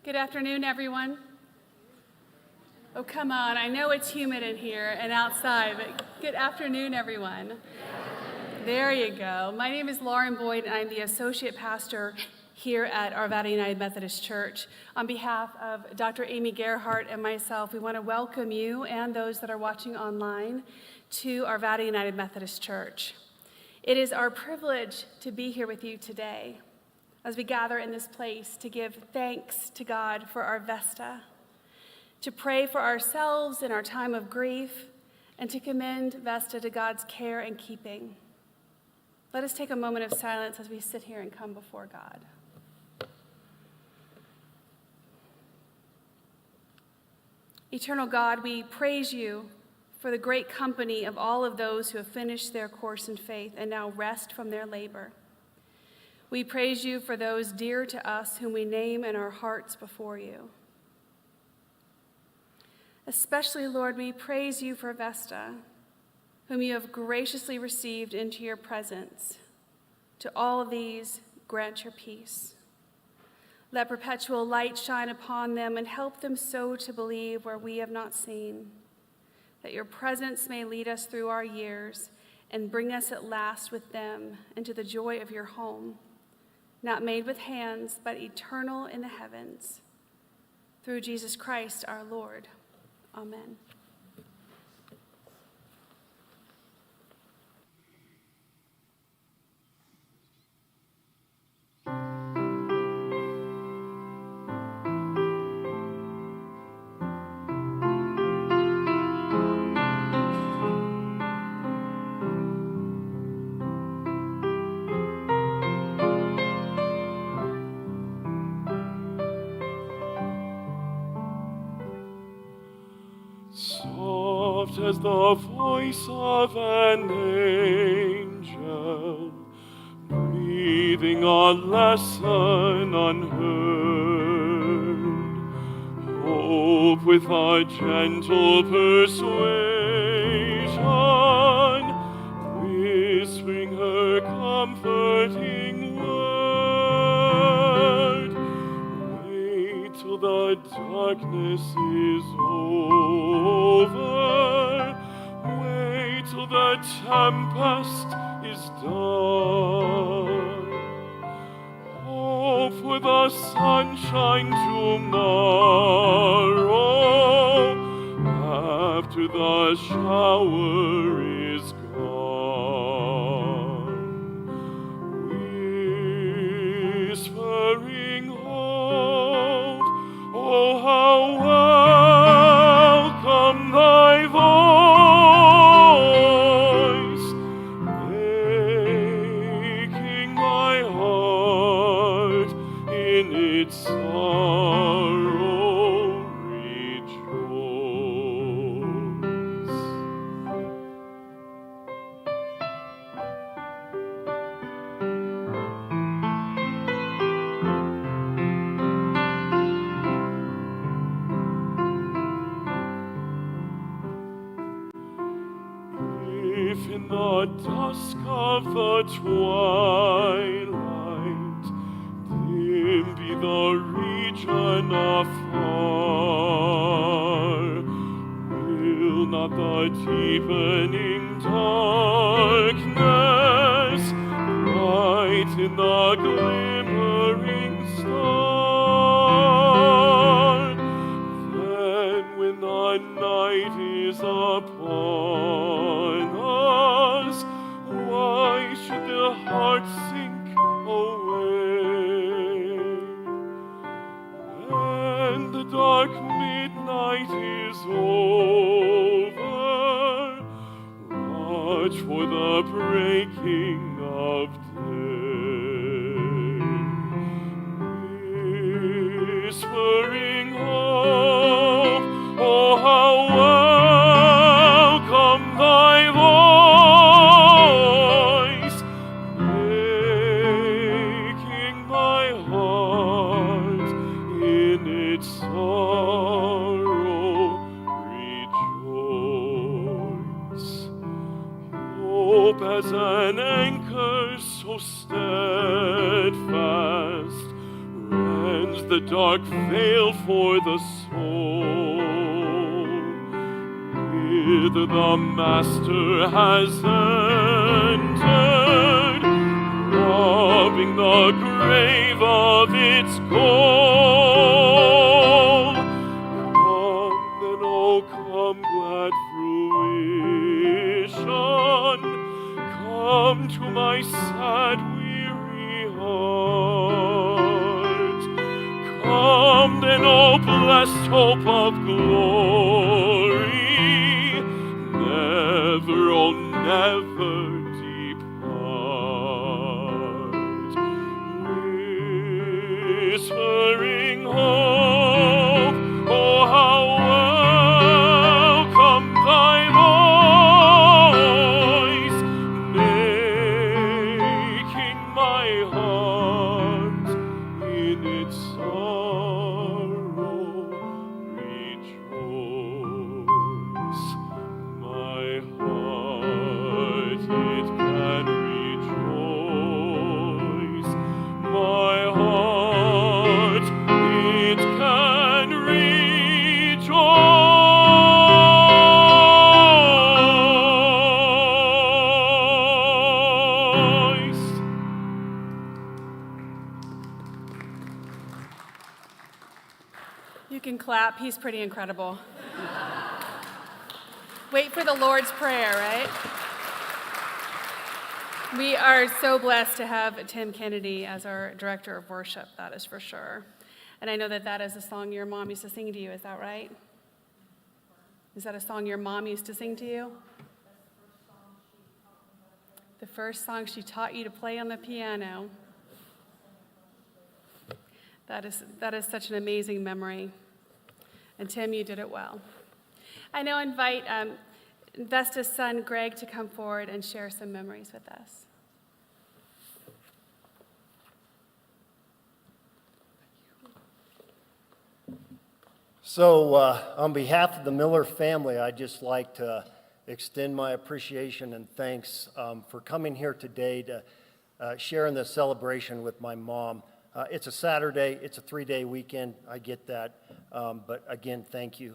Good afternoon, everyone. Oh, come on. I know it's humid in here and outside, but good afternoon, everyone. There you go. My name is Lauren Boyd, and I'm the associate pastor here at Arvada United Methodist Church. On behalf of Dr. Amy Gerhardt and myself, we want to welcome you and those that are watching online to Arvada United Methodist Church. It is our privilege to be here with you today as we gather in this place to give thanks to God for our Vesta, to pray for ourselves in our time of grief, and to commend Vesta to God's care and keeping. Let us take a moment of silence as we sit here and come before God. Eternal God, we praise you for the great company of all of those who have finished their course in faith and now rest from their labor. We praise you for those dear to us whom we name in our hearts before you. Especially, Lord, we praise you for Vesta, whom you have graciously received into your presence. To all of these, grant your peace. Let perpetual light shine upon them and help them so to believe where we have not seen, that your presence may lead us through our years and bring us at last with them into the joy of your home, not made with hands, but eternal in the heavens. Through Jesus Christ our Lord. Amen. Soft as the voice of an angel, breathing a lesson unheard, hope with a gentle persuasion, whispering her comforting word. Wait till the darkness is over. Wait till the tempest is done. Hope for the sunshine tomorrow after the shower is gone. Whispering hope, oh how welcome thy voice, making my heart in its sorrow rejoice. If in the dusk of the twilight dim be the region afar, will not the deepening darkness brighten the glimmering star? Then when the night is upon us, why should the heart sink away? When the dark midnight is over, watch for the breaking of day. Whispering hope, oh how welcome thy voice, making my heart in its sorrow rejoice. Hope as an anchor so steadfast rends the dark veil for the soul. Hither the Master has entered, robbing the grave of its goal. Come then, oh come, glad fruition, come to my sad weary heart. Come then, O blessed hope of glory, never, oh never depart. Whispering hope, oh how welcome thy voice, making my heart in its sorrow rejoice. My heart, it can rejoice. My heart, it can rejoice. You can clap. He's pretty incredible. Wait for the Lord's Prayer, right? We are so blessed to have Tim Kennedy as our director of worship, that is for sure. And I know that that is a song your mom used to sing to you, is that right? Is that a song your mom used to sing to you? The first song she taught you to play on the piano. That is such an amazing memory. And Tim, you did it well. I now invite Vesta's son, Greg, to come forward and share some memories with us. So on behalf of the Miller family, I'd just like to extend my appreciation and thanks for coming here today to share in this celebration with my mom. It's a Saturday, it's a 3-day weekend, I get that, but again, thank you.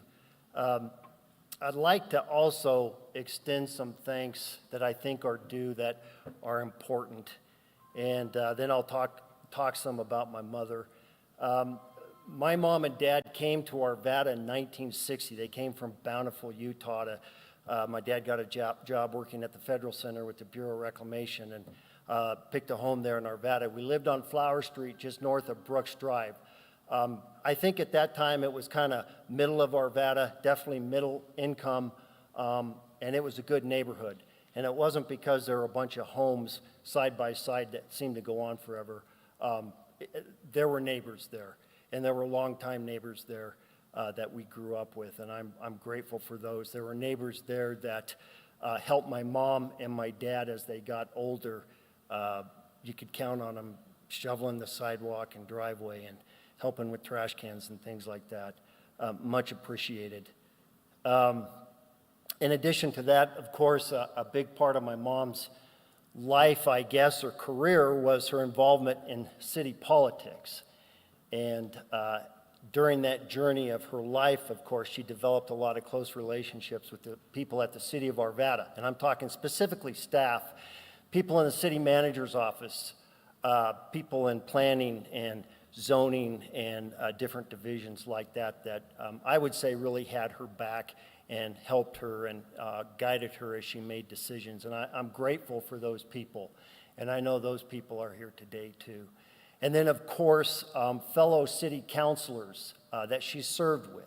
I'd like to also extend some thanks that I think are due, that are important, and then I'll talk some about my mother. My mom and dad came to Arvada in 1960. They came from Bountiful, Utah. My dad got a job working at the Federal Center with the Bureau of Reclamation and picked a home there in Arvada. We lived on Flower Street, just north of Brooks Drive. I think at that time it was kind of middle of Arvada, definitely middle income, and it was a good neighborhood. And it wasn't because there were a bunch of homes side by side that seemed to go on forever. There were neighbors there, and there were longtime neighbors there that we grew up with, and I'm grateful for those. There were neighbors there that helped my mom and my dad as they got older. You could count on them shoveling the sidewalk and driveway and helping with trash cans and things like that. Much appreciated. In addition to that, of course, a big part of my mom's life, I guess, or career was her involvement in city politics. And during that journey of her life, of course, she developed a lot of close relationships with the people at the city of Arvada. And I'm talking specifically staff, people in the city manager's office, people in planning and zoning and different divisions like that, that I would say really had her back and helped her and guided her as she made decisions. And I'm grateful for those people. And I know those people are here today too. And then, of course, fellow city councilors that she served with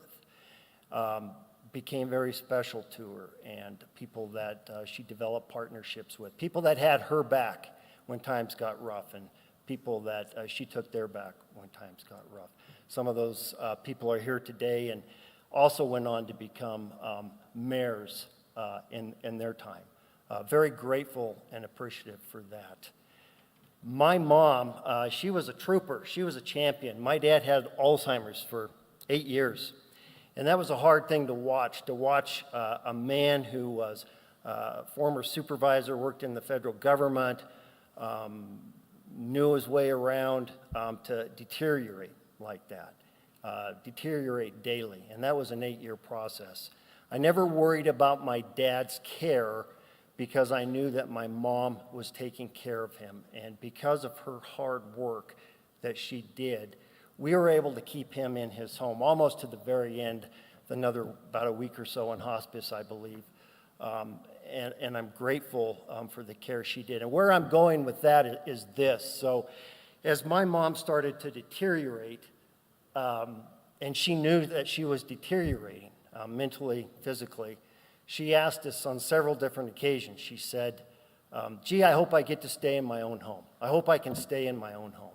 became very special to her, and people that she developed partnerships with, people that had her back when times got rough, and people that she took their back when times got rough. Some of those people are here today and also went on to become mayors in their time. Very grateful and appreciative for that. My mom, she was a trooper. She was a champion. My dad had Alzheimer's for 8 years. And that was a hard thing to watch a man who was a former supervisor, worked in the federal government, knew his way around to deteriorate. like that, deteriorate daily, and that was an 8-year process. I never worried about my dad's care because I knew that my mom was taking care of him, and because of her hard work that she did, we were able to keep him in his home almost to the very end, about a week or so in hospice, I believe. And I'm grateful for the care she did. And where I'm going with that is this. So as my mom started to deteriorate, and she knew that she was deteriorating mentally, physically, she asked us on several different occasions. She said, gee, I hope I get to stay in my own home. I hope I can stay in my own home.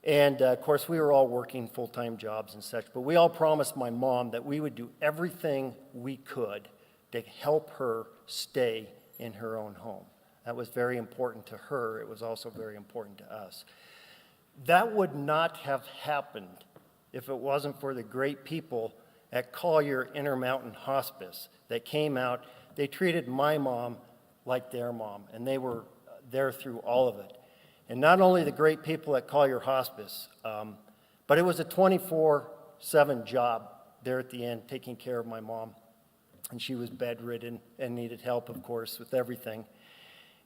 And of course, we were all working full-time jobs and such, but we all promised my mom that we would do everything we could to help her stay in her own home. That was very important to her. It was also very important to us. That would not have happened if it wasn't for the great people at Collier Intermountain Hospice that came out. They treated my mom like their mom, and they were there through all of it. And not only the great people at Collier Hospice, but it was a 24/7 job there at the end, taking care of my mom. And she was bedridden and needed help, of course, with everything.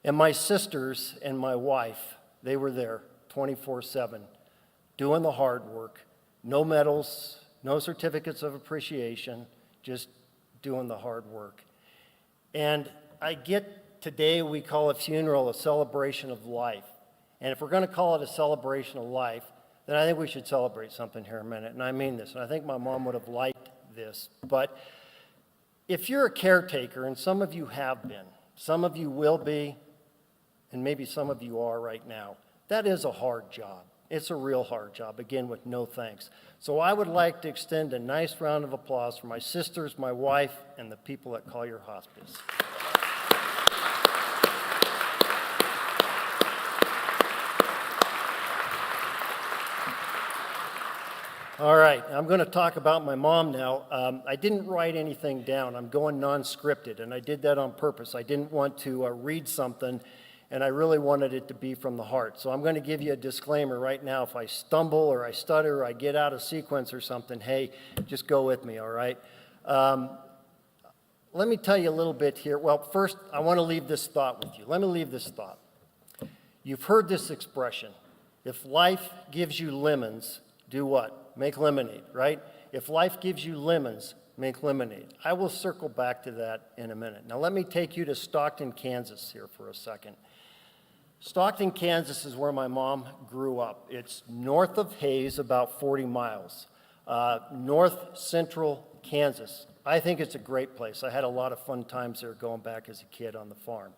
And my sisters and my wife, they were there 24/7, doing the hard work. No medals, no certificates of appreciation, just doing the hard work. And I get today, we call a funeral a celebration of life. And if we're going to call it a celebration of life, then I think we should celebrate something here in a minute. And I mean this, and I think my mom would have liked this. But if you're a caretaker, and some of you have been, some of you will be, and maybe some of you are right now, that is a hard job. It's a real hard job, again, with no thanks. So I would like to extend a nice round of applause for my sisters, my wife, and the people at Collier Hospice. All right, I'm going to talk about my mom now. I didn't write anything down. I'm going non-scripted, and I did that on purpose. I didn't want to read something, and I really wanted it to be from the heart. So I'm going to give you a disclaimer right now. If I stumble or I stutter or I get out of sequence or something, hey, just go with me, all right? Let me tell you a little bit here. Well, first, I want to leave this thought with you. Let me leave this thought. You've heard this expression, if life gives you lemons, do what? Make lemonade, right? If life gives you lemons, make lemonade. I will circle back to that in a minute. Now let me take you to Stockton, Kansas here for a second. Stockton, Kansas is where my mom grew up. It's north of Hayes, about 40 miles. North central Kansas. I think it's a great place. I had a lot of fun times there going back as a kid on the farm.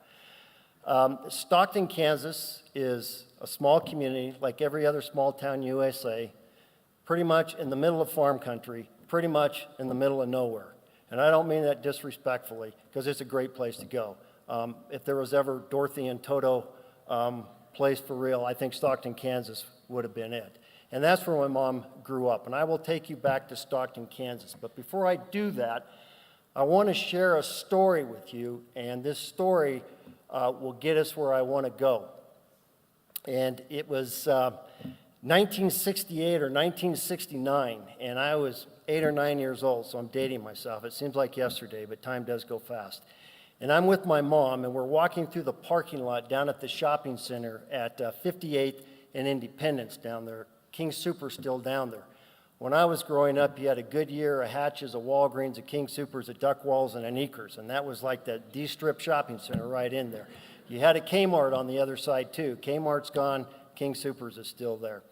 Stockton, Kansas is a small community like every other small town USA, pretty much in the middle of farm country, pretty much in the middle of nowhere. And I don't mean that disrespectfully, because it's a great place to go. If there was ever Dorothy and Toto place for real, I think Stockton, Kansas would have been it. And that's where my mom grew up. And I will take you back to Stockton, Kansas. But before I do that, I want to share a story with you, and this story will get us where I want to go. And it was 1968 or 1969, and I was 8 or 9 years old, so I'm dating myself. It seems like yesterday, but time does go fast. And I'm with my mom, and we're walking through the parking lot down at the shopping center at 58th and Independence down there. King Soopers still down there. When I was growing up, you had a Goodyear, a Hatches, a Walgreens, a King Soopers, a Duck Walls, and an Eakers, and that was like that D-strip shopping center right in there. You had a Kmart on the other side, too. Kmart's gone. King Soopers is still there.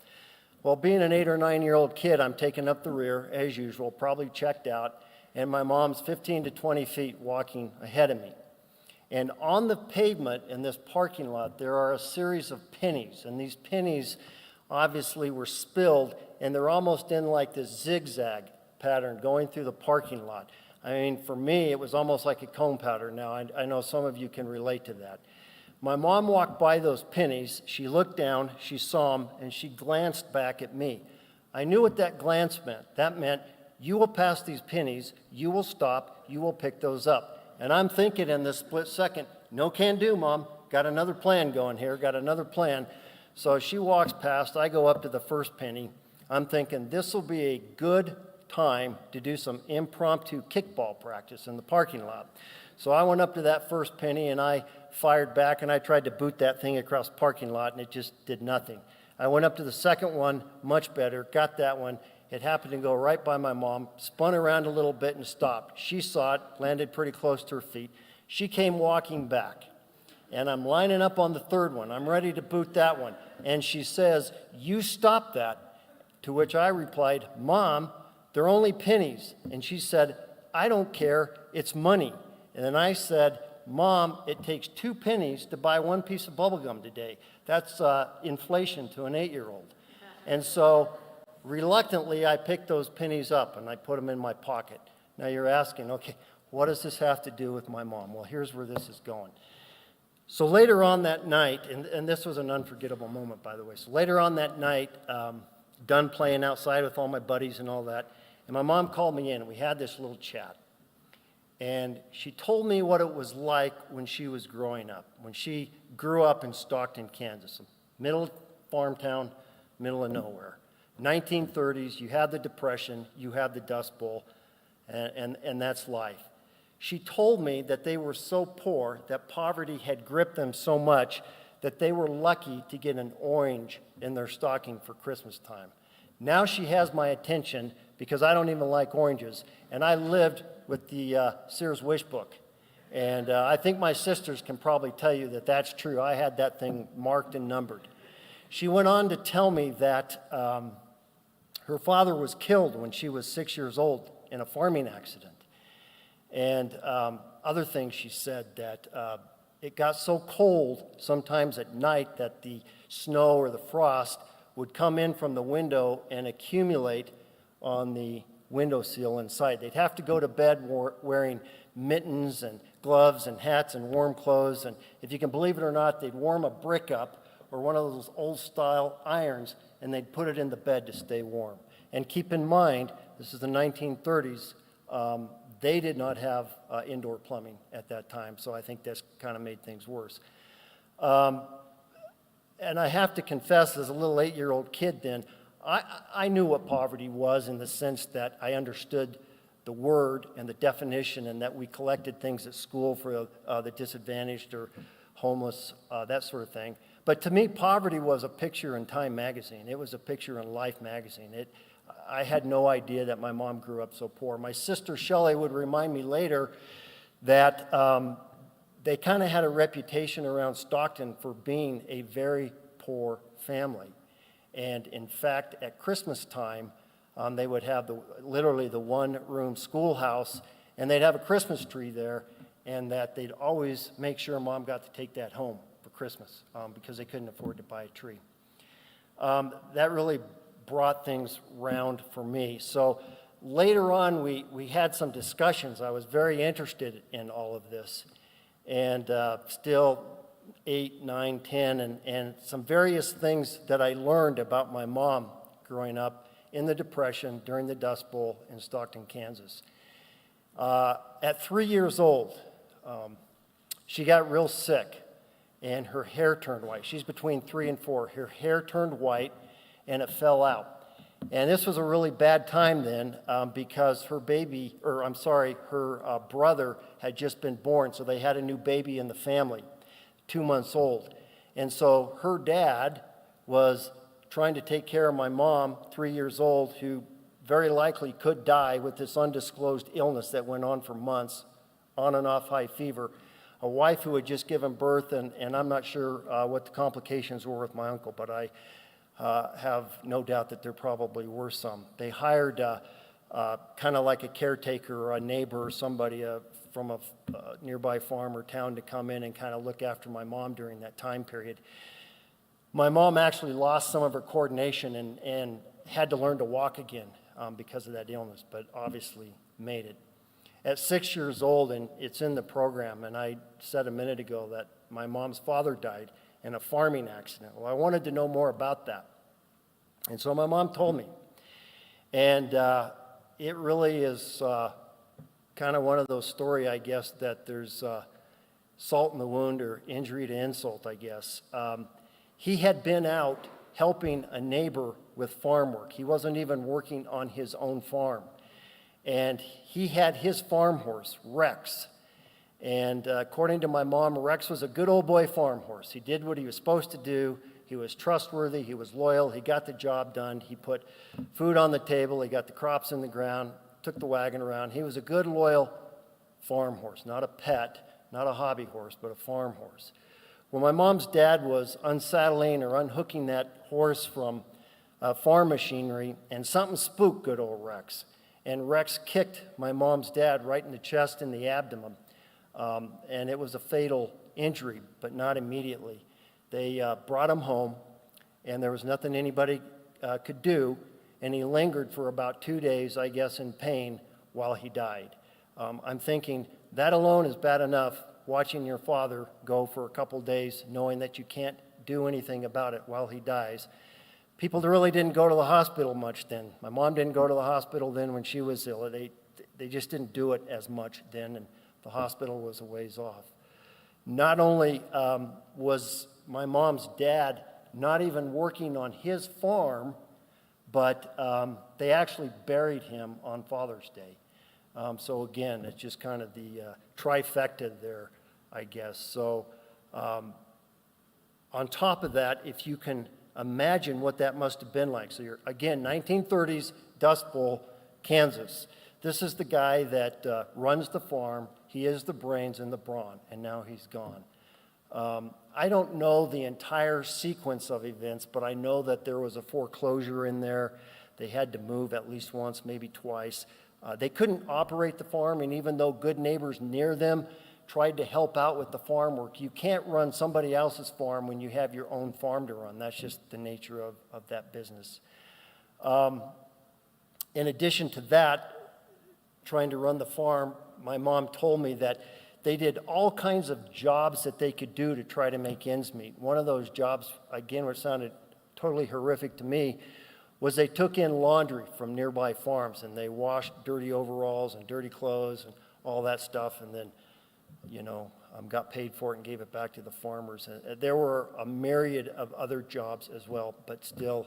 Well, being an 8 or 9-year-old kid, I'm taking up the rear, as usual, probably checked out, and my mom's 15 to 20 feet walking ahead of me. And on the pavement in this parking lot, there are a series of pennies, and these pennies obviously were spilled, and they're almost in like this zigzag pattern going through the parking lot. I mean, for me, it was almost like a cone powder. Now, I know some of you can relate to that. My mom walked by those pennies, she looked down, she saw them, and she glanced back at me. I knew what that glance meant. That meant, you will pass these pennies, you will stop, you will pick those up. And I'm thinking in this split second, no can do, Mom. Got another plan going here, got another plan. So she walks past, I go up to the first penny. I'm thinking this will be a good time to do some impromptu kickball practice in the parking lot. So I went up to that first penny and I fired back and I tried to boot that thing across the parking lot and it just did nothing. I went up to the second one, much better, got that one. It happened to go right by my mom, spun around a little bit and stopped. She saw it, landed pretty close to her feet. She came walking back. And I'm lining up on the third one. I'm ready to boot that one. And she says, "You stop that." To which I replied, "Mom, they're only pennies." And she said, "I don't care, it's money." And then I said, "Mom, it takes 2 pennies to buy 1 piece of bubble gum today. That's inflation to an 8-year-old. And so reluctantly, I picked those pennies up and I put them in my pocket. Now you're asking, okay, what does this have to do with my mom? Well, here's where this is going. So later on that night, and this was an unforgettable moment, by the way. So later on that night, done playing outside with all my buddies and all that, and my mom called me in and we had this little chat. And she told me what it was like when she was growing up, when she grew up in Stockton, Kansas, a middle farm town, middle of nowhere. 1930s, you had the Depression, you had the Dust Bowl, and that's life. She told me that they were so poor that poverty had gripped them so much that they were lucky to get an orange in their stocking for Christmas time. Now she has my attention because I don't even like oranges, and I lived with the Sears Wish Book. And I think my sisters can probably tell you that that's true. I had that thing marked and numbered. She went on to tell me that her father was killed when she was 6 years old in a farming accident. And other things she said that it got so cold sometimes at night that the snow or the frost would come in from the window and accumulate on the windowsill inside. They'd have to go to bed wearing mittens and gloves and hats and warm clothes. And if you can believe it or not, they'd warm a brick up or one of those old style irons and they'd put it in the bed to stay warm. And keep in mind, this is the 1930s, they did not have indoor plumbing at that time, so I think that's kind of made things worse. And I have to confess, as a little 8-year-old kid then, I knew what poverty was in the sense that I understood the word and the definition and that we collected things at school for the disadvantaged or homeless, that sort of thing. But to me, poverty was a picture in Time magazine. It was a picture in Life magazine. I had no idea that my mom grew up so poor. My sister Shelley would remind me later that they kind of had a reputation around Stockton for being a very poor family. And in fact, at Christmas time, they would have literally the one-room schoolhouse, and they'd have a Christmas tree there, and that they'd always make sure Mom got to take that home for Christmas because they couldn't afford to buy a tree. That really brought things round for me. So later on, we had some discussions. I was very interested in all of this, and still 8, 9, 10, and some various things that I learned about my mom growing up in the Depression during the Dust Bowl in Stockton, Kansas. At 3 years old, she got real sick and her hair turned white. She's between 3 and 4. Her hair turned white and it fell out. And this was a really bad time then because her brother had just been born, so they had a new baby in the family, 2 months old. And so her dad was trying to take care of my mom, 3 years old, who very likely could die with this undisclosed illness that went on for months, on and off high fever, a wife who had just given birth, and I'm not sure what the complications were with my uncle, but I have no doubt that there probably were some. They hired kind of like a caretaker or a neighbor or somebody from a nearby farm or town to come in and kind of look after my mom during that time period. My mom actually lost some of her coordination and had to learn to walk again because of that illness, but obviously made it. At 6 years old, and it's in the program, and I said a minute ago that my mom's father died in a farming accident. Well, I wanted to know more about that. And so my mom told me. And it really is kind of one of those stories, I guess, that there's salt in the wound or injury to insult, I guess. He had been out helping a neighbor with farm work. He wasn't even working on his own farm. And he had his farm horse, Rex. And according to my mom, Rex was a good old boy farm horse. He did what he was supposed to do. He was trustworthy. He was loyal. He got the job done. He put food on the table. He got the crops in the ground, took the wagon around. He was a good, loyal farm horse, not a pet, not a hobby horse, but a farm horse. When my mom's dad was unsaddling or unhooking that horse from farm machinery, and something spooked good old Rex. And Rex kicked my mom's dad right in the chest and the abdomen. And it was a fatal injury, but not immediately. They brought him home, and there was nothing anybody could do, and he lingered for about 2 days, I guess, in pain while he died. I'm thinking that alone is bad enough, watching your father go for a couple days, knowing that you can't do anything about it while he dies. People really didn't go to the hospital much then. My mom didn't go to the hospital then when she was ill. They just didn't do it as much then, and the hospital was a ways off. Not only was my mom's dad not even working on his farm, but they actually buried him on Father's Day. So again, it's just kind of the trifecta there, I guess. So on top of that, if you can imagine what that must have been like. So you're, again, 1930s, Dust Bowl, Kansas. This is the guy that runs the farm. He is the brains and the brawn, and now he's gone. I don't know the entire sequence of events, but I know that there was a foreclosure in there. They had to move at least once, maybe twice. They couldn't operate the farm, and even though good neighbors near them tried to help out with the farm work, you can't run somebody else's farm when you have your own farm to run. That's just the nature of that business. In addition to that, trying to run the farm, my mom told me that they did all kinds of jobs that they could do to try to make ends meet. One of those jobs, again, which sounded totally horrific to me, was they took in laundry from nearby farms, and they washed dirty overalls and dirty clothes and all that stuff, and then, got paid for it and gave it back to the farmers. And there were a myriad of other jobs as well, but still,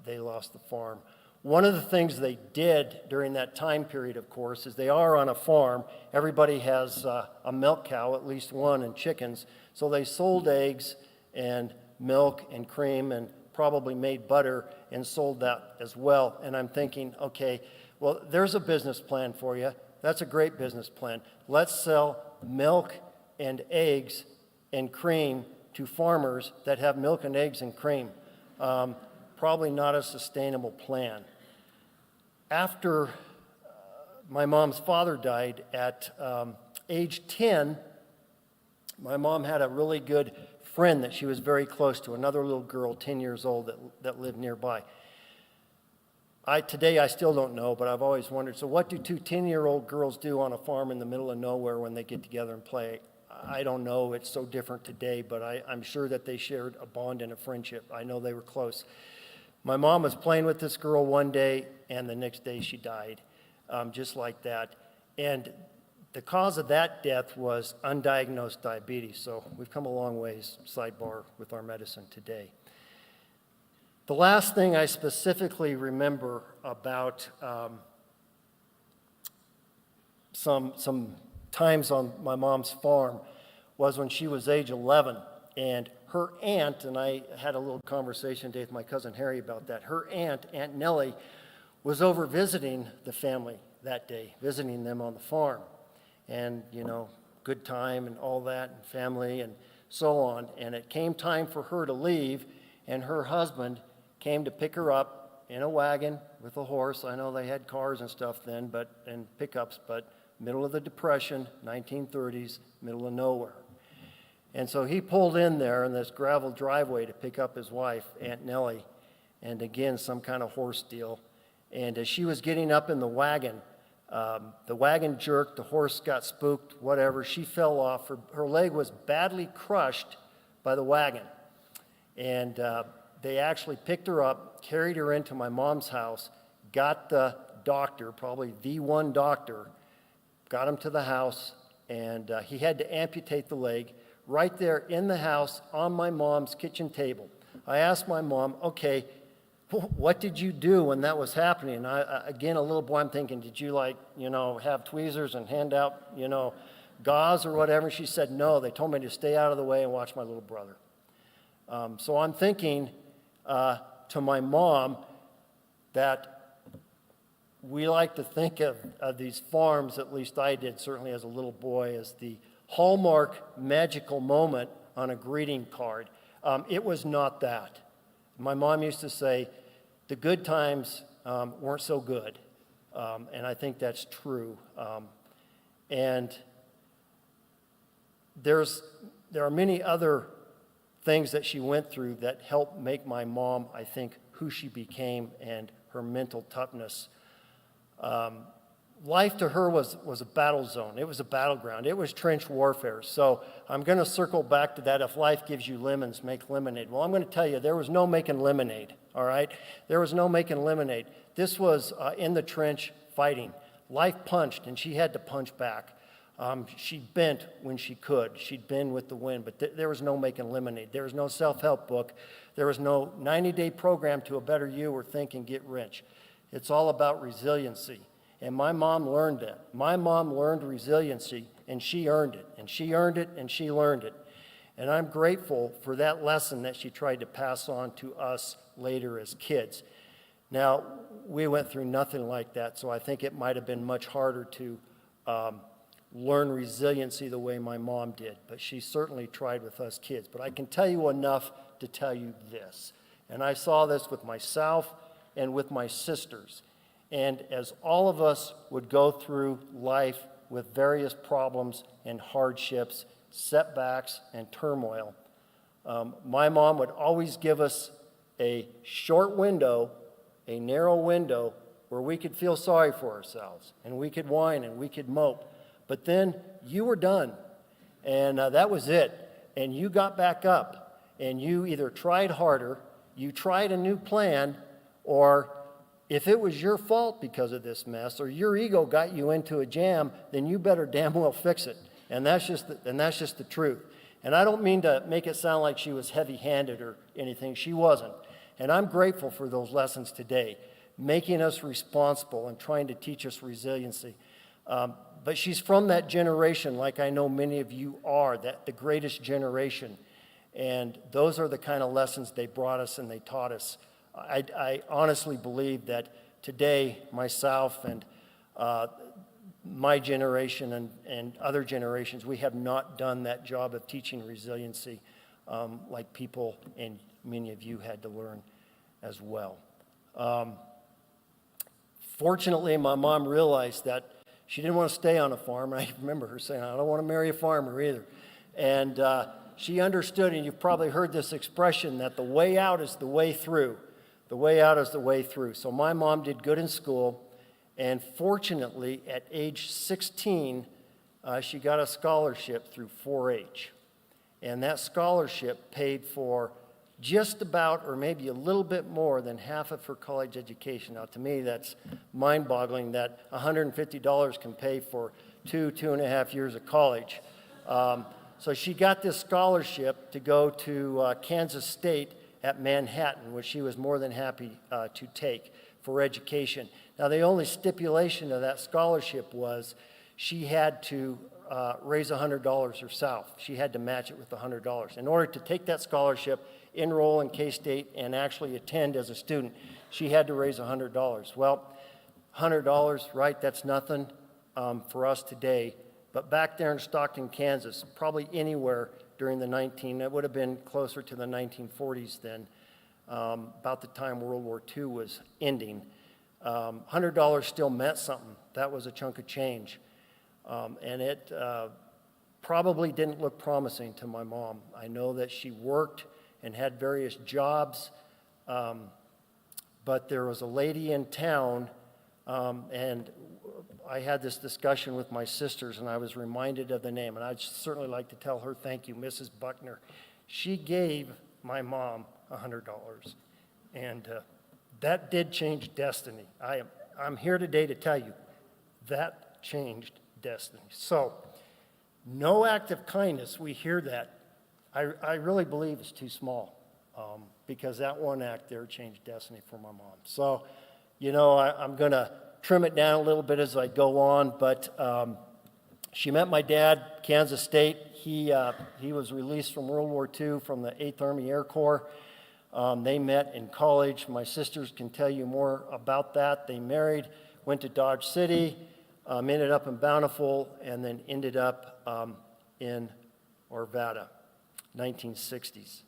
they lost the farm. One of the things they did during that time period, of course, is they are on a farm. Everybody has a milk cow, at least one, and chickens. So they sold eggs and milk and cream and probably made butter and sold that as well. And I'm thinking, okay, well, there's a business plan for you. That's a great business plan. Let's sell milk and eggs and cream to farmers that have milk and eggs and cream. Probably not a sustainable plan. After my mom's father died at age 10, my mom had a really good friend that she was very close to, another little girl, 10 years old, that lived nearby. Today I still don't know, but I've always wondered, so what do two 10-year-old girls do on a farm in the middle of nowhere when they get together and play? I don't know. It's so different today, but I'm sure that they shared a bond and a friendship. I know they were close. My mom was playing with this girl one day, and the next day she died, just like that. And the cause of that death was undiagnosed diabetes, so we've come a long ways, sidebar, with our medicine today. The last thing I specifically remember about some times on my mom's farm was when she was age 11, and her aunt, and I had a little conversation today with my cousin Harry about that, her aunt, Aunt Nellie, was over visiting the family that day, visiting them on the farm. And, good time and all that, and family and so on. And it came time for her to leave, and her husband came to pick her up in a wagon with a horse. I know they had cars and stuff then, and pickups, but middle of the Depression, 1930s, middle of nowhere. And so he pulled in there in this gravel driveway to pick up his wife, Aunt Nellie, and again, some kind of horse deal. And as she was getting up in the wagon jerked, the horse got spooked, whatever. She fell off. Her leg was badly crushed by the wagon. And they actually picked her up, carried her into my mom's house, got the doctor, probably the one doctor, got him to the house, and he had to amputate the leg. right there in the house on my mom's kitchen table. I asked my mom, okay, what did you do when that was happening? And again, a little boy, I'm thinking, did you have tweezers and hand out, gauze or whatever? She said, no, they told me to stay out of the way and watch my little brother. So I'm thinking to my mom that we like to think of these farms, at least I did, certainly as a little boy, as the hallmark magical moment on a greeting card. It was not that. My mom used to say, the good times weren't so good, and I think that's true. And there are many other things that she went through that helped make my mom, I think, who she became and her mental toughness. Life to her was a battle zone. It was a battleground. It was trench warfare. So I'm going to circle back to that. If life gives you lemons, make lemonade. Well, I'm going to tell you, there was no making lemonade, all right? There was no making lemonade. This was in the trench fighting. Life punched, and she had to punch back. She bent when she could. She'd bend with the wind, but there was no making lemonade. There was no self-help book. There was no 90-day program to a better you or think and get rich. It's all about resiliency. And my mom learned that. My mom learned resiliency, and she earned it, and she earned it, and she learned it. And I'm grateful for that lesson that she tried to pass on to us later as kids. Now, we went through nothing like that, so I think it might have been much harder to learn resiliency the way my mom did, but she certainly tried with us kids. But I can tell you enough to tell you this, and I saw this with myself and with my sisters. And as all of us would go through life with various problems and hardships, setbacks and turmoil, my mom would always give us a short window, a narrow window, where we could feel sorry for ourselves, and we could whine and we could mope. But then you were done, and that was it. And you got back up, and you either tried harder, you tried a new plan, or if it was your fault because of this mess, or your ego got you into a jam, then you better damn well fix it. And that's just the truth. And I don't mean to make it sound like she was heavy-handed or anything. She wasn't. And I'm grateful for those lessons today, making us responsible and trying to teach us resiliency. But she's from that generation, like I know many of you are, that the greatest generation. And those are the kind of lessons they brought us and they taught us. I honestly believe that today, myself and my generation and other generations, we have not done that job of teaching resiliency like people and many of you had to learn as well. Fortunately, my mom realized that she didn't want to stay on a farm. I remember her saying, I don't want to marry a farmer either. And she understood, and you've probably heard this expression, that the way out is the way through. The way out is the way through. So my mom did good in school, and fortunately, at age 16, she got a scholarship through 4-H. And that scholarship paid for just about, or maybe a little bit more than half of her college education. Now, to me, that's mind-boggling that $150 can pay for 2.5 years of college. So she got this scholarship to go to Kansas State at Manhattan, which she was more than happy to take for education. Now, the only stipulation of that scholarship was she had to raise $100 herself. She had to match it with $100. In order to take that scholarship, enroll in K-State, and actually attend as a student, she had to raise $100. Well, $100, right, that's nothing for us today. But back there in Stockton, Kansas, probably anywhere during it would have been closer to the 1940s then, about the time World War II was ending. $100 still meant something. That was a chunk of change. And it probably didn't look promising to my mom. I know that she worked and had various jobs, but there was a lady in town, and I had this discussion with my sisters, and I was reminded of the name, and I'd certainly like to tell her thank you, Mrs. Buckner. She gave my mom $100, and that did change destiny. I'm here today to tell you that changed destiny. So, no act of kindness, we hear that I really believe it's too small, because that one act there changed destiny for my mom. So, I'm going to trim it down a little bit as I go on, but she met my dad, Kansas State. He was released from World War II from the 8th Army Air Corps. They met in college. My sisters can tell you more about that. They married, went to Dodge City, ended up in Bountiful, and then ended up in Arvada, 1960s.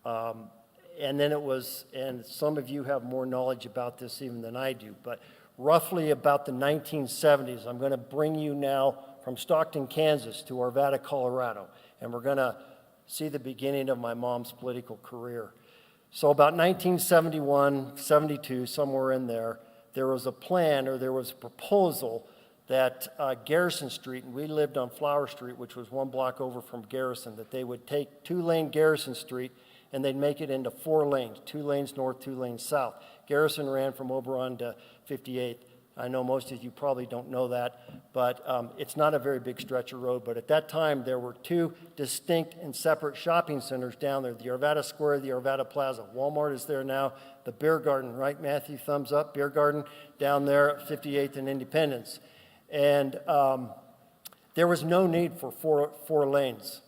And then it was, and some of you have more knowledge about this even than I do, but roughly about the 1970s, I'm going to bring you now from Stockton, Kansas to Arvada, Colorado, and we're going to see the beginning of my mom's political career. So about 1971, 72, somewhere in there, there was a plan, or there was a proposal that Garrison Street, and we lived on Flower Street, which was one block over from Garrison, that they would take 2-lane Garrison Street and they'd make it into 4 lanes, 2 lanes north, 2 lanes south. Garrison ran from Oberon to 58th. I know most of you probably don't know that, but it's not a very big stretch of road. But at that time, there were 2 distinct and separate shopping centers down there, the Arvada Square, the Arvada Plaza. Walmart is there now. The Beer Garden, right, Matthew? Thumbs up. Beer Garden down there at 58th and Independence. And there was no need for four lanes.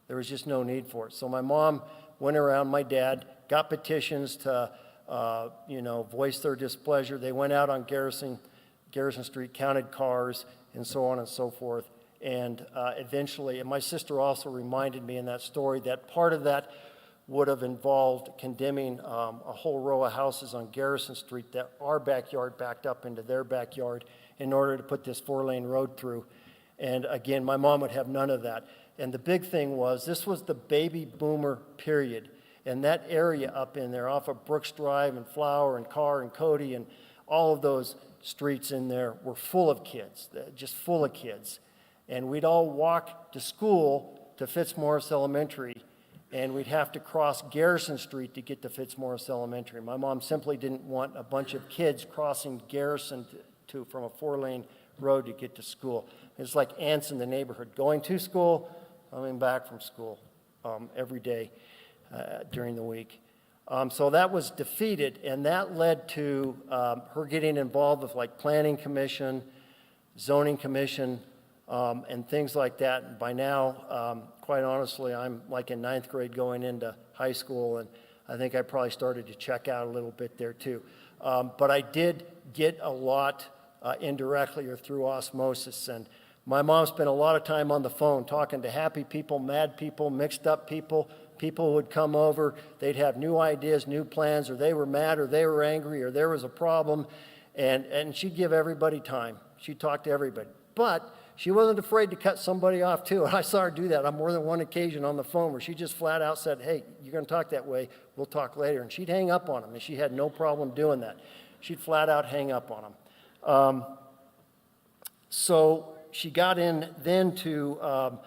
There was just no need for it. So my mom went around, my dad, got petitions to voice their displeasure. They went out on Garrison Street, counted cars, and so on and so forth. And eventually, and my sister also reminded me in that story that part of that would have involved condemning a whole row of houses on Garrison Street that our backyard backed up into their backyard in order to put this 4-lane road through. And again, my mom would have none of that. And the big thing was, this was the baby boomer period. And that area up in there off of Brooks Drive and Flower and Carr and Cody and all of those streets in there were full of kids, just full of kids. And we'd all walk to school to Fitzmaurice Elementary, and we'd have to cross Garrison Street to get to Fitzmaurice Elementary. My mom simply didn't want a bunch of kids crossing Garrison from a 4-lane road to get to school. It's like ants in the neighborhood, going to school, coming back from school every day during the week. So that was defeated, and that led to her getting involved with like planning commission, zoning commission, and things like that. And by now, quite honestly, I'm like in 9th grade going into high school, and I think I probably started to check out a little bit there too. But I did get a lot indirectly or through osmosis, and my mom spent a lot of time on the phone talking to happy people, mad people, mixed up people. People would come over, they'd have new ideas, new plans, or they were mad, or they were angry, or there was a problem, and she'd give everybody time. She'd talk to everybody. But she wasn't afraid to cut somebody off, too. And I saw her do that on more than one occasion on the phone where she just flat out said, hey, you're going to talk that way, we'll talk later. And she'd hang up on them, and she had no problem doing that. She'd flat out hang up on them. So she got in then to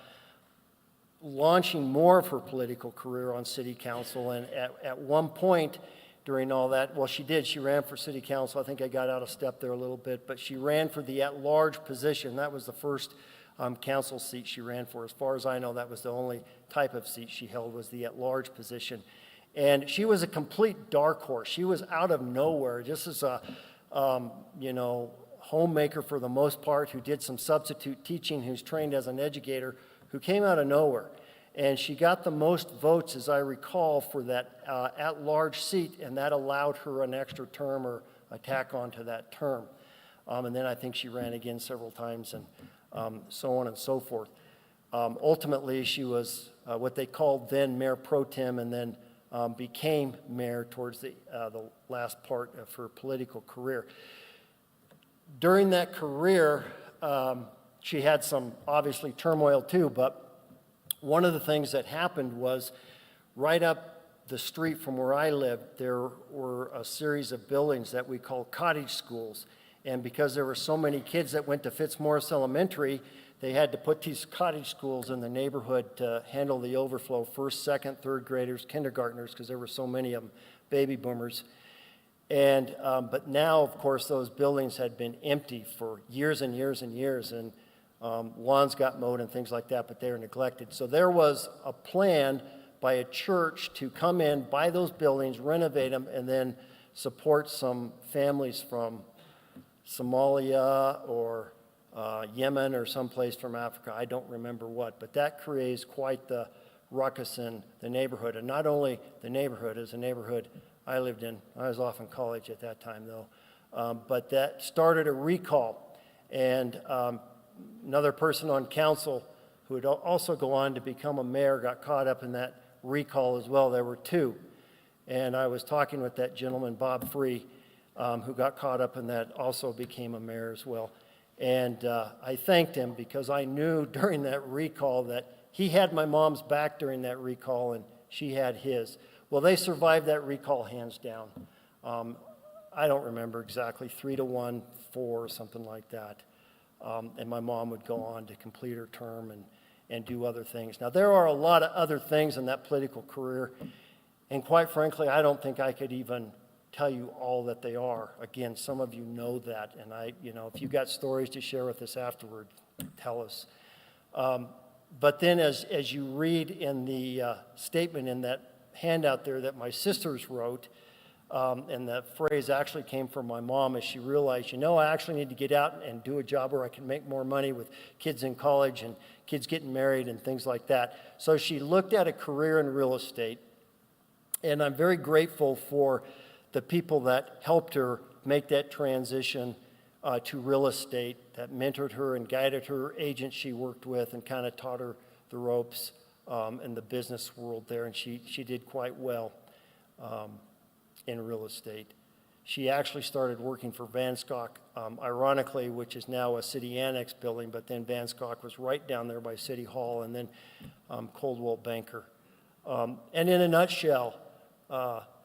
launching more of her political career on city council, and at one point during all that, well, she did. She ran for city council. I think I got out of step there a little bit, but she ran for the at-large position. That was the first council seat she ran for. As far as I know, that was the only type of seat she held, was the at-large position. And she was a complete dark horse. She was out of nowhere. Just as a, homemaker for the most part, who did some substitute teaching, who's trained as an educator, who came out of nowhere. And she got the most votes, as I recall, for that at-large seat, and that allowed her an extra term or a tack onto that term. And then I think she ran again several times, and so on and so forth. Ultimately, she was what they called then Mayor Pro Tem, and then became mayor towards the last part of her political career. During that career, she had some, obviously, turmoil too, but one of the things that happened was right up the street from where I lived, there were a series of buildings that we call cottage schools. And because there were so many kids that went to Fitzmaurice Elementary, they had to put these cottage schools in the neighborhood to handle the overflow, first, second, third graders, kindergartners, because there were so many of them, baby boomers. And but now, of course, those buildings had been empty for years and years and years. And Lawns got mowed and things like that, but they were neglected. So there was a plan by a church to come in, buy those buildings, renovate them, and then support some families from Somalia or Yemen or someplace from Africa. I don't remember what, but that creates quite the ruckus in the neighborhood. And not only the neighborhood, is a neighborhood I lived in. I was off in college at that time, though. But that started a recall. And another person on council who would also go on to become a mayor got caught up in that recall as well. There were two. And I was talking with that gentleman, Bob Free, who got caught up in that, also became a mayor as well. And I thanked him because I knew during that recall that he had my mom's back during that recall and she had his. Well, they survived that recall hands down. I don't remember exactly, 3-1, 4, something like that. And my mom would go on to complete her term and do other things. Now, there are a lot of other things in that political career, and quite frankly, I don't think I could even tell you all that they are. Again, some of you know that, and if you got stories to share with us afterward, tell us. But then as you read in the statement in that handout there that my sisters wrote, and the phrase actually came from my mom as she realized, I actually need to get out and do a job where I can make more money with kids in college and kids getting married and things like that. So she looked at a career in real estate, and I'm very grateful for the people that helped her make that transition to real estate, that mentored her and guided her, agents she worked with, and kind of taught her the ropes in the business world there, and she did quite well in real estate. She actually started working for Vanskok, ironically, which is now a city annex building, but then Vanskok was right down there by City Hall, and then Coldwell Banker. And in a nutshell,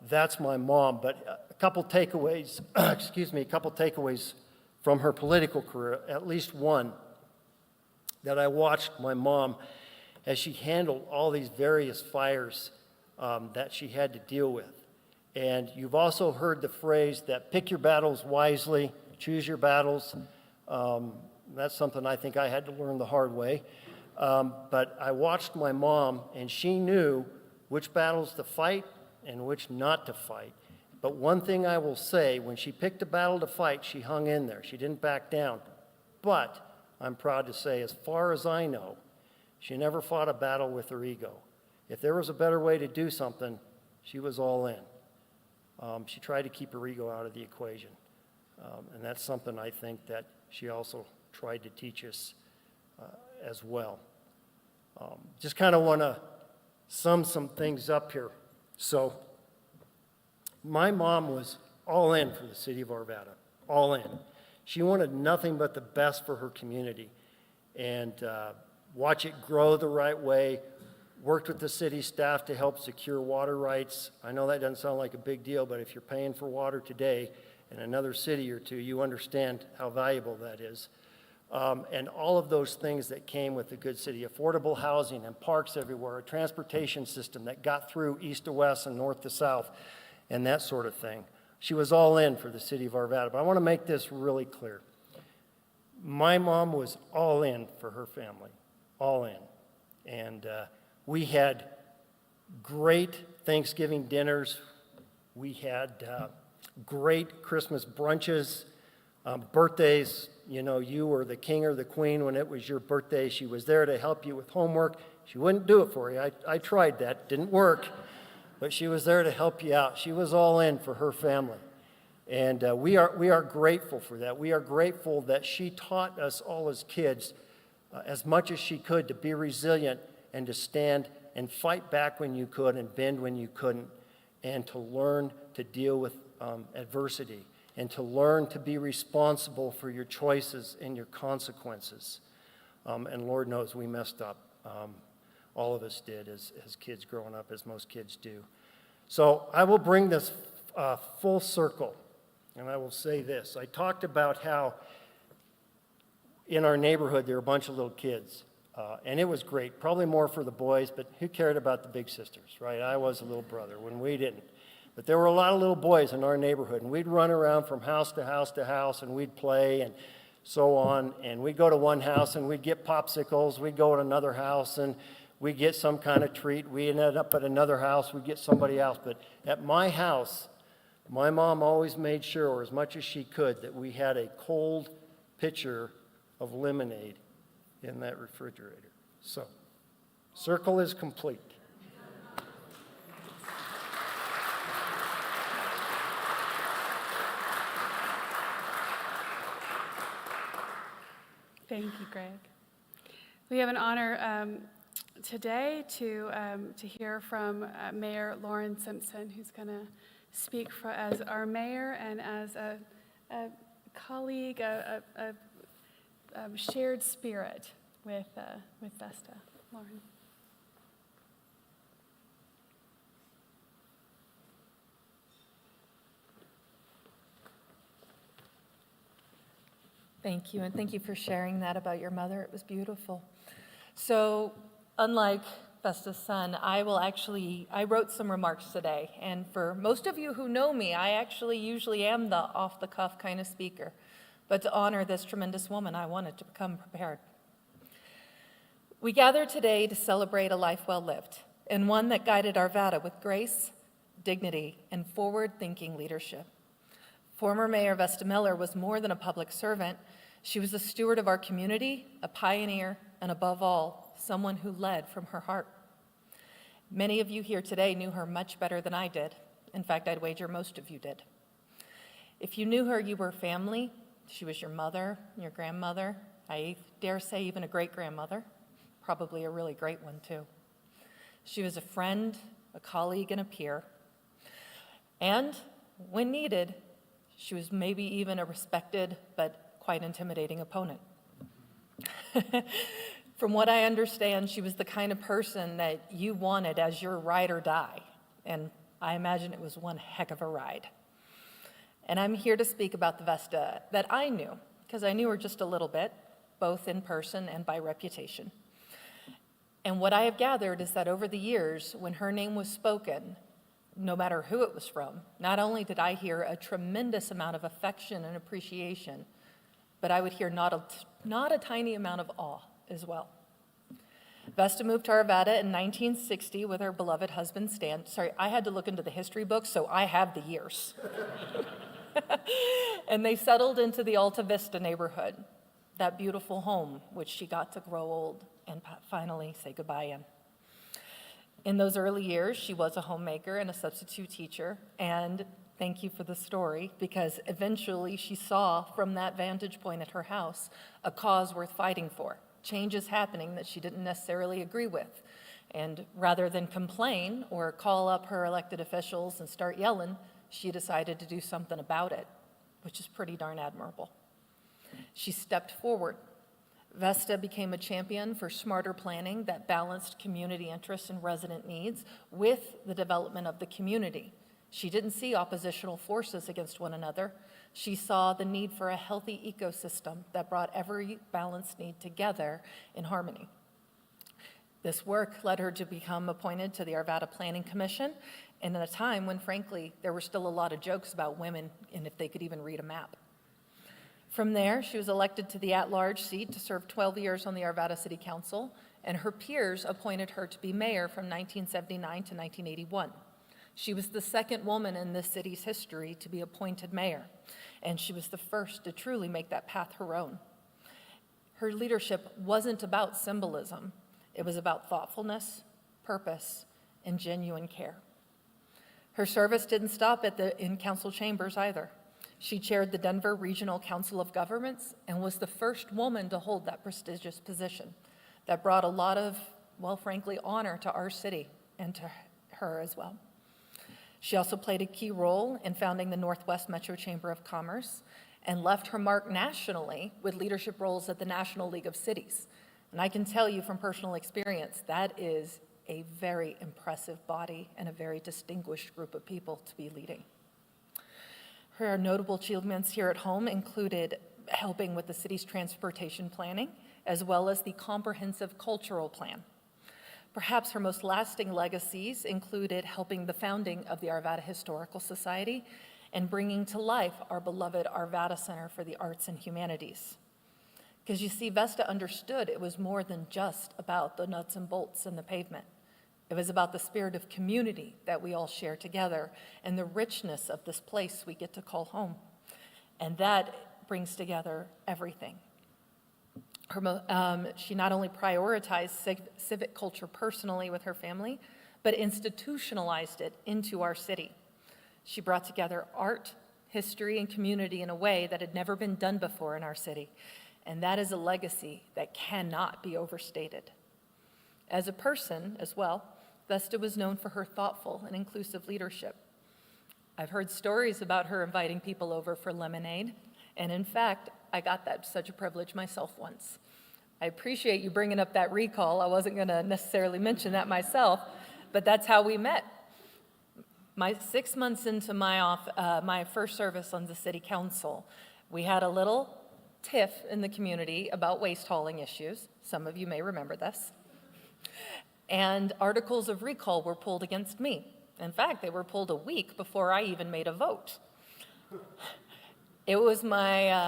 that's my mom, but a couple takeaways, a couple takeaways from her political career, at least one, that I watched my mom as she handled all these various fires that she had to deal with. And you've also heard the phrase that pick your battles wisely, choose your battles. That's something I think I had to learn the hard way. But I watched my mom, and she knew which battles to fight and which not to fight. But one thing I will say, when she picked a battle to fight, she hung in there. She didn't back down. But I'm proud to say, as far as I know, she never fought a battle with her ego. If there was a better way to do something, she was all in. She tried to keep her ego out of the equation. And that's something I think that she also tried to teach us as well. Just kind of want to sum some things up here. So my mom was all in for the city of Arvada, all in. She wanted nothing but the best for her community and watch it grow the right way, worked with the city staff to help secure water rights. I know that doesn't sound like a big deal, but if you're paying for water today in another city or two, you understand how valuable that is. And all of those things that came with a good city, affordable housing and parks everywhere, a transportation system that got through east to west and north to south, and that sort of thing. She was all in for the city of Arvada. But I want to make this really clear. My mom was all in for her family, all in. And we had great Thanksgiving dinners. We had great Christmas brunches, birthdays. You were the king or the queen when it was your birthday. She was there to help you with homework. She wouldn't do it for you. I tried that. Didn't work. But she was there to help you out. She was all in for her family. And we are grateful for that. We are grateful that she taught us all as kids as much as she could to be resilient and to stand and fight back when you could and bend when you couldn't, and to learn to deal with adversity, and to learn to be responsible for your choices and your consequences. And Lord knows we messed up. All of us did as kids growing up, as most kids do. So I will bring this full circle, and I will say this. I talked about how in our neighborhood there were a bunch of little kids, and it was great, probably more for the boys, but who cared about the big sisters, right? I was a little brother when we didn't. But there were a lot of little boys in our neighborhood, and we'd run around from house to house to house, and we'd play, and so on. And we'd go to one house and we'd get popsicles. We'd go to another house and we'd get some kind of treat. We ended up at another house, we'd get somebody else. But at my house, my mom always made sure, or as much as she could, that we had a cold pitcher of lemonade in that refrigerator. So, circle is complete. Thank you, Greg. We have an honor today to hear from Mayor Lauren Simpson, who's going to speak as our mayor and as a colleague, a shared spirit with Vesta. Lauren. Thank you, and thank you for sharing that about your mother. It was beautiful. So, unlike Vesta's son, I wrote some remarks today, and for most of you who know me, I actually usually am the off-the-cuff kind of speaker. But to honor this tremendous woman, I wanted to come prepared. We gather today to celebrate a life well lived, and one that guided Arvada with grace, dignity, and forward-thinking leadership. Former Mayor Vesta Miller was more than a public servant. She was a steward of our community, a pioneer, and above all, someone who led from her heart. Many of you here today knew her much better than I did. In fact, I'd wager most of you did. If you knew her, you were family. She was your mother, your grandmother, I dare say even a great-grandmother, probably a really great one too. She was a friend, a colleague, and a peer. And when needed, she was maybe even a respected but quite intimidating opponent. From what I understand, she was the kind of person that you wanted as your ride or die, and I imagine it was one heck of a ride. And I'm here to speak about the Vesta that I knew, because I knew her just a little bit, both in person and by reputation. And what I have gathered is that over the years, when her name was spoken, no matter who it was from, not only did I hear a tremendous amount of affection and appreciation, but I would hear not a tiny amount of awe as well. Vesta moved to Arvada in 1960 with her beloved husband, Stan. Sorry, I had to look into the history books, so I have the years. And they settled into the Alta Vista neighborhood, that beautiful home which she got to grow old and finally say goodbye in. In those early years, she was a homemaker and a substitute teacher, and thank you for the story, because eventually she saw from that vantage point at her house a cause worth fighting for, changes happening that she didn't necessarily agree with. And rather than complain or call up her elected officials and start yelling, she decided to do something about it, which is pretty darn admirable. She stepped forward. Vesta became a champion for smarter planning that balanced community interests and resident needs with the development of the community. She didn't see oppositional forces against one another. She saw the need for a healthy ecosystem that brought every balanced need together in harmony. This work led her to become appointed to the Arvada Planning Commission, and at a time when, frankly, there were still a lot of jokes about women and if they could even read a map. From there, she was elected to the at-large seat to serve 12 years on the Arvada City Council, and her peers appointed her to be mayor from 1979 to 1981. She was the second woman in this city's history to be appointed mayor, and she was the first to truly make that path her own. Her leadership wasn't about symbolism. It was about thoughtfulness, purpose, and genuine care. Her service didn't stop in council chambers either. She chaired the Denver Regional Council of Governments and was the first woman to hold that prestigious position. That brought a lot of, well, frankly, honor to our city and to her as well. She also played a key role in founding the Northwest Metro Chamber of Commerce and left her mark nationally with leadership roles at the National League of Cities. And I can tell you from personal experience, that is a very impressive body and a very distinguished group of people to be leading. Her notable achievements here at home included helping with the city's transportation planning, as well as the comprehensive cultural plan. Perhaps her most lasting legacies included helping the founding of the Arvada Historical Society and bringing to life our beloved Arvada Center for the Arts and Humanities. Because you see, Vesta understood it was more than just about the nuts and bolts and the pavement. It was about the spirit of community that we all share together and the richness of this place we get to call home. And that brings together everything. She not only prioritized civic culture personally with her family, but institutionalized it into our city. She brought together art, history, and community in a way that had never been done before in our city. And that is a legacy that cannot be overstated. As a person as well, Vesta was known for her thoughtful and inclusive leadership. I've heard stories about her inviting people over for lemonade, and in fact, I got that such a privilege myself once. I appreciate you bringing up that recall. I wasn't going to necessarily mention that myself, but that's how we met. 6 months into my first service on the city council, we had a little tiff in the community about waste hauling issues. Some of you may remember this. And articles of recall were pulled against me. In fact, they were pulled a week before I even made a vote. It was my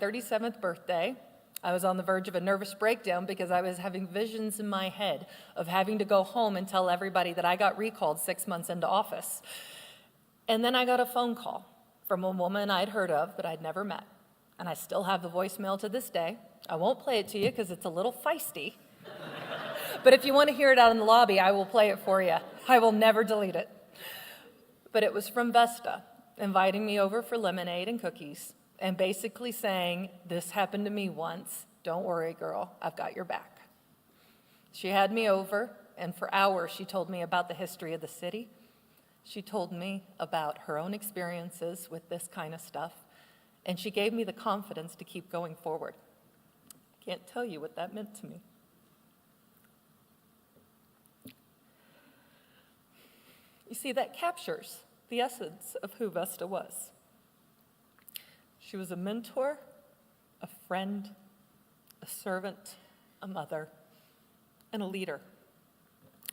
37th birthday. I was on the verge of a nervous breakdown because I was having visions in my head of having to go home and tell everybody that I got recalled 6 months into office. And then I got a phone call from a woman I'd heard of but I'd never met. And I still have the voicemail to this day. I won't play it to you because it's a little feisty. But if you want to hear it out in the lobby, I will play it for you. I will never delete it. But it was from Vesta, inviting me over for lemonade and cookies, and basically saying, "This happened to me once. Don't worry, girl. I've got your back." She had me over, and for hours she told me about the history of the city. She told me about her own experiences with this kind of stuff, and she gave me the confidence to keep going forward. I can't tell you what that meant to me. You see, that captures the essence of who Vesta was. She was a mentor, a friend, a servant, a mother, and a leader.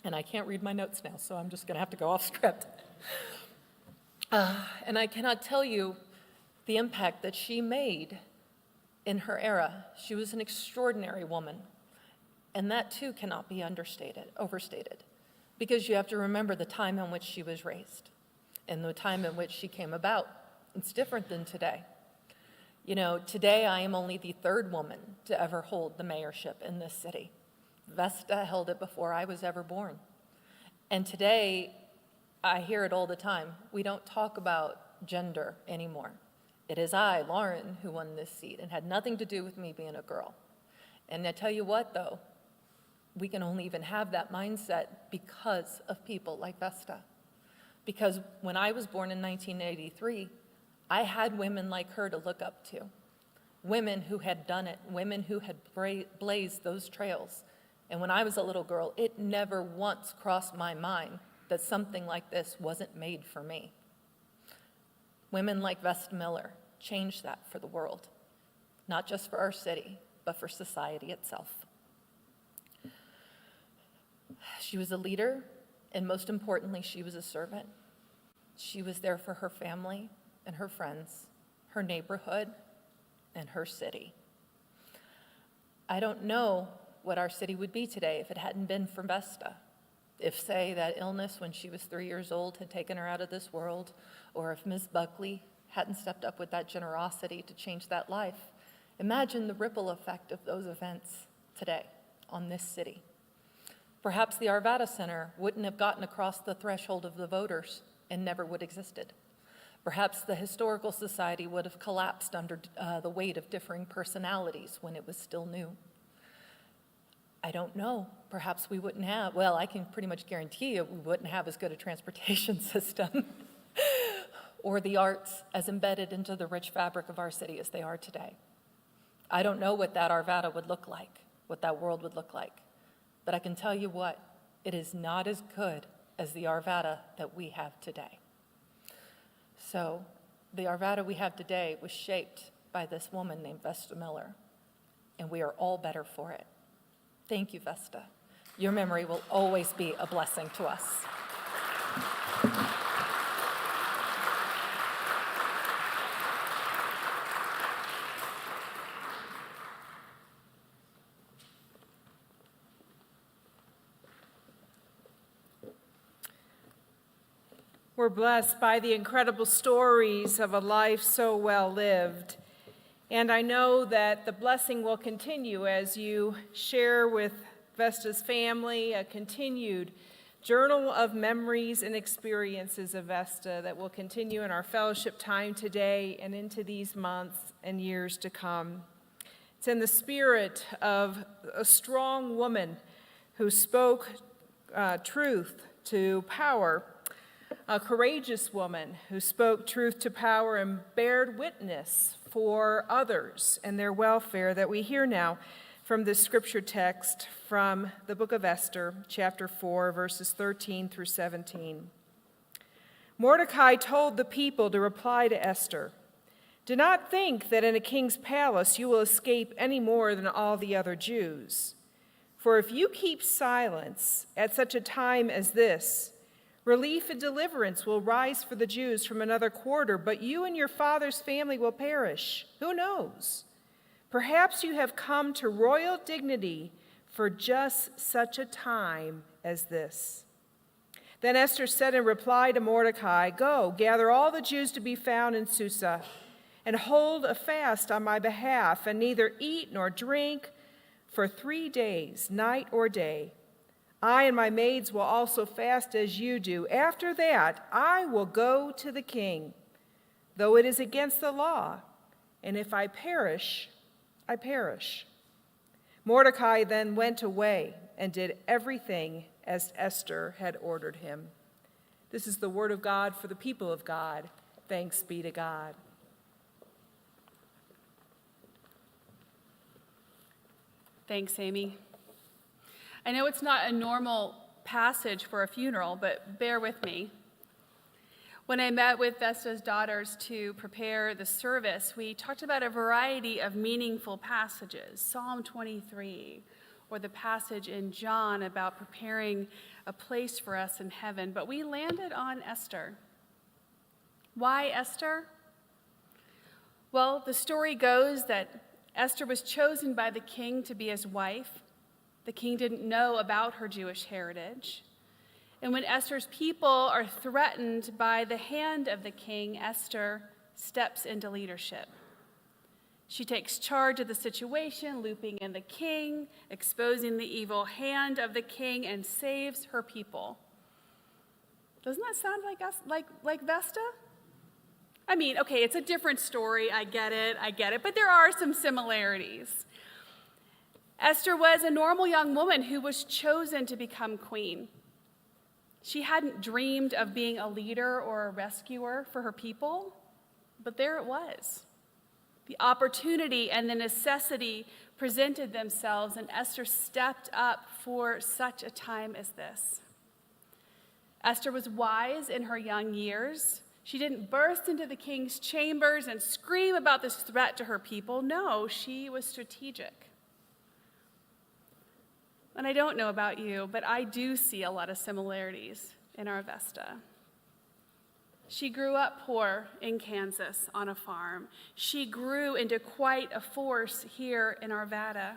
And I can't read my notes now, so I'm just going to have to go off script. And I cannot tell you the impact that she made in her era. She was an extraordinary woman. And that too cannot be overstated. Because you have to remember the time in which she was raised and the time in which she came about. It's different than today. You know, today I am only the third woman to ever hold the mayorship in this city. Vesta held it before I was ever born. And today, I hear it all the time. We don't talk about gender anymore. It is I, Lauren, who won this seat and had nothing to do with me being a girl. And I tell you what, though, we can only even have that mindset because of people like Vesta. Because when I was born in 1983, I had women like her to look up to. Women who had done it, women who had blazed those trails. And when I was a little girl, it never once crossed my mind that something like this wasn't made for me. Women like Vesta Miller changed that for the world, not just for our city, but for society itself. She was a leader, and most importantly, she was a servant. She was there for her family and her friends, her neighborhood, and her city. I don't know what our city would be today if it hadn't been for Vesta. If, say, that illness when she was 3 years old had taken her out of this world, or if Ms. Buckley hadn't stepped up with that generosity to change that life. Imagine the ripple effect of those events today on this city. Perhaps the Arvada Center wouldn't have gotten across the threshold of the voters and never would have existed. Perhaps the Historical Society would have collapsed under the weight of differing personalities when it was still new. I don't know. Perhaps we wouldn't have, well, I can pretty much guarantee you we wouldn't have as good a transportation system or the arts as embedded into the rich fabric of our city as they are today. I don't know what that Arvada would look like, what that world would look like. But I can tell you what, it is not as good as the Arvada that we have today. So the Arvada we have today was shaped by this woman named Vesta Miller, and we are all better for it. Thank you, Vesta. Your memory will always be a blessing to us. We're blessed by the incredible stories of a life so well lived. And I know that the blessing will continue as you share with Vesta's family a continued journal of memories and experiences of Vesta that will continue in our fellowship time today and into these months and years to come. It's in the spirit of a strong woman who spoke truth to power, a courageous woman who spoke truth to power and bared witness for others and their welfare that we hear now from this scripture text from the book of Esther, chapter 4, verses 13 through 17. Mordecai told the people to reply to Esther, "Do not think that in a king's palace you will escape any more than all the other Jews. For if you keep silence at such a time as this, relief and deliverance will rise for the Jews from another quarter, but you and your father's family will perish. Who knows? Perhaps you have come to royal dignity for just such a time as this." Then Esther said in reply to Mordecai, "Go, gather all the Jews to be found in Susa, and hold a fast on my behalf, and neither eat nor drink for 3 days, night or day. I and my maids will also fast as you do. After that, I will go to the king, though it is against the law, and if I perish, I perish." Mordecai then went away and did everything as Esther had ordered him. This is the word of God for the people of God. Thanks be to God. Thanks, Amy. I know it's not a normal passage for a funeral, but bear with me. When I met with Vesta's daughters to prepare the service, we talked about a variety of meaningful passages, Psalm 23, or the passage in John about preparing a place for us in heaven, but we landed on Esther. Why Esther? Well, the story goes that Esther was chosen by the king to be his wife. The king didn't know about her Jewish heritage. And when Esther's people are threatened by the hand of the king, Esther steps into leadership. She takes charge of the situation, looping in the king, exposing the evil hand of the king, and saves her people. Doesn't that sound like us, like Vesta? I mean, okay, it's a different story. I get it, but there are some similarities. Esther was a normal young woman who was chosen to become queen. She hadn't dreamed of being a leader or a rescuer for her people, but there it was. The opportunity and the necessity presented themselves, and Esther stepped up for such a time as this. Esther was wise in her young years. She didn't burst into the king's chambers and scream about this threat to her people. No, she was strategic. And I don't know about you, but I do see a lot of similarities in our Vesta. She grew up poor in Kansas on a farm. She grew into quite a force here in Arvada.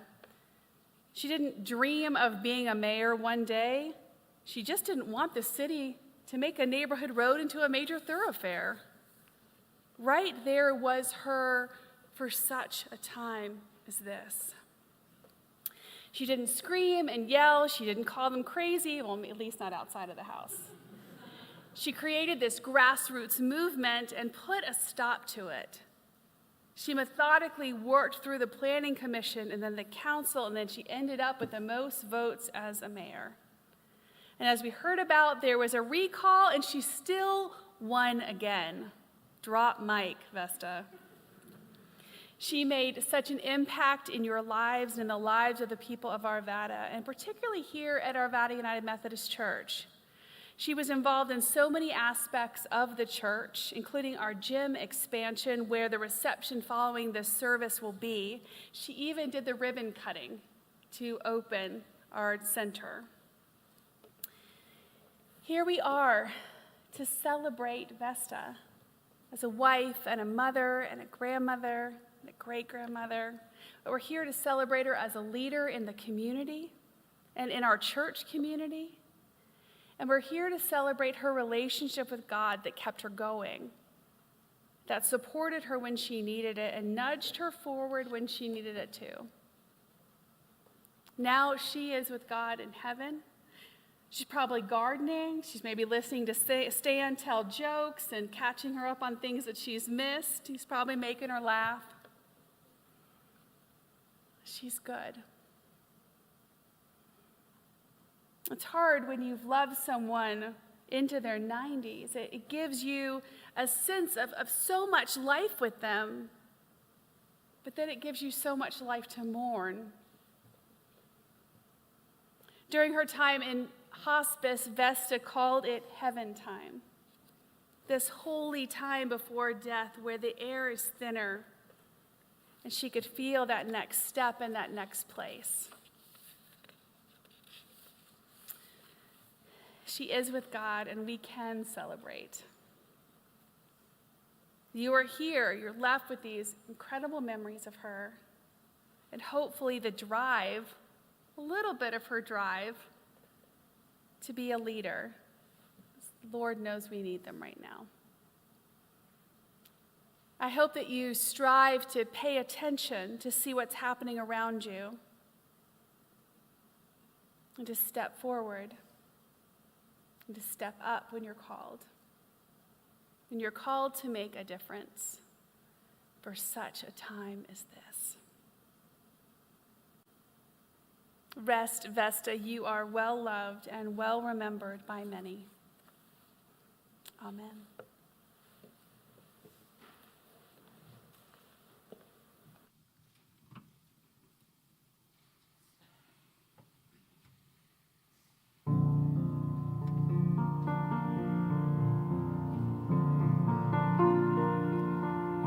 She didn't dream of being a mayor one day. She just didn't want the city to make a neighborhood road into a major thoroughfare. Right there was her for such a time as this. She didn't scream and yell. She didn't call them crazy, well, at least not outside of the house. She created this grassroots movement and put a stop to it. She methodically worked through the planning commission and then the council, and then she ended up with the most votes as a mayor. And as we heard about, there was a recall, and she still won again. Drop mic, Vesta. She made such an impact in your lives and in the lives of the people of Arvada, and particularly here at Arvada United Methodist Church. She was involved in so many aspects of the church, including our gym expansion, where the reception following this service will be. She even did the ribbon cutting to open our center. Here we are to celebrate Vesta as a wife and a mother and a grandmother and a great-grandmother. But we're here to celebrate her as a leader in the community and in our church community. And we're here to celebrate her relationship with God that kept her going, that supported her when she needed it and nudged her forward when she needed it too. Now she is with God in heaven. She's probably gardening. She's maybe listening to Stan tell jokes and catching her up on things that she's missed. He's probably making her laugh. She's good. It's hard when you've loved someone into their 90s. It gives you a sense of so much life with them, but then it gives you so much life to mourn. During her time in hospice, Vesta called it heaven time, this holy time before death where the air is thinner and she could feel that next step and that next place. She is with God, and we can celebrate. You are here. You're left with these incredible memories of her, and hopefully the drive, a little bit of her drive, to be a leader. Lord knows we need them right now. I hope that you strive to pay attention to see what's happening around you and to step forward and to step up when you're called. When you're called to make a difference for such a time as this. Rest, Vesta, you are well loved and well remembered by many. Amen.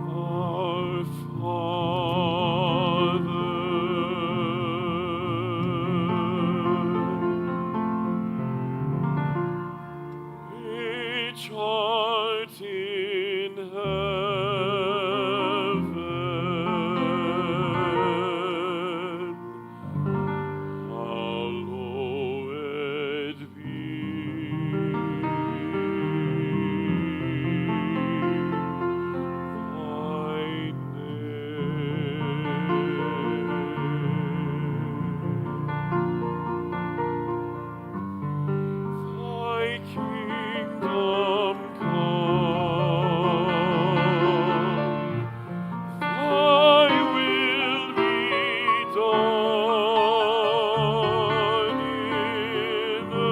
Our Father, which art in heaven, hallowed be thy kingdom come, thy will be done in earth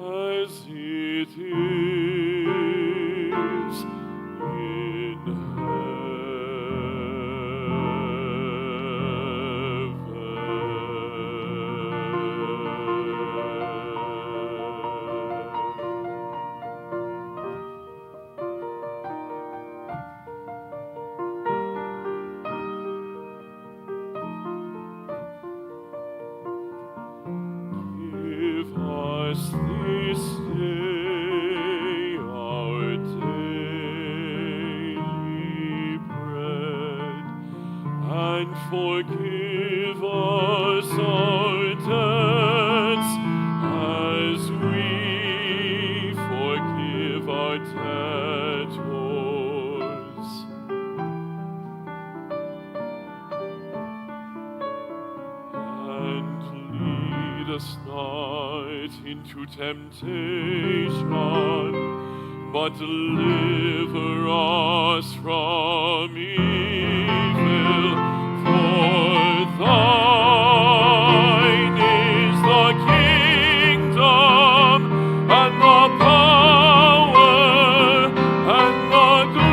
as it is in Give us this day our daily bread, and forgive us our debts as we forgive our debtors. And lead us not into temptation, but deliver us from evil. For thine is the kingdom, and the power, and the glory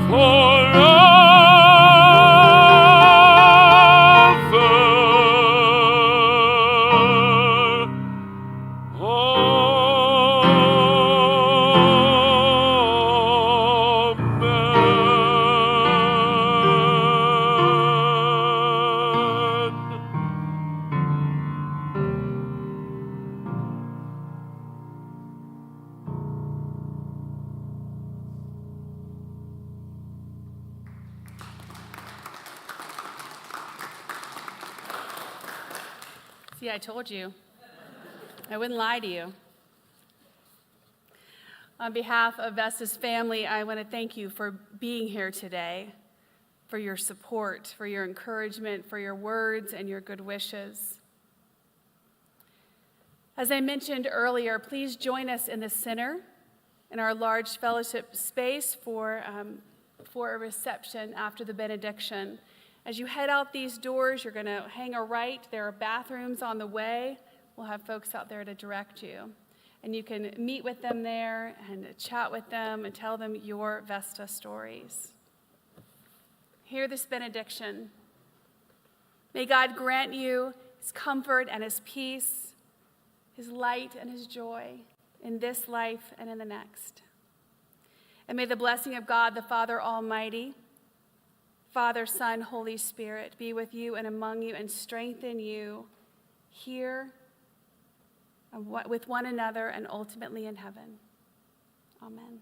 forever. Amen. See, I told you. I wouldn't lie to you. On behalf of Vesta's family, I want to thank you for being here today, for your support, for your encouragement, for your words and your good wishes. As I mentioned earlier, please join us in the center in our large fellowship space for a reception after the benediction. As you head out these doors, you're going to hang a right. There are bathrooms on the way. We'll have folks out there to direct you. And you can meet with them there and chat with them and tell them your Vesta stories. Hear this benediction. May God grant you his comfort and his peace, his light and his joy in this life and in the next. And may the blessing of God, the Father Almighty, Father, Son, Holy Spirit, be with you and among you and strengthen you here with one another and ultimately in heaven. Amen.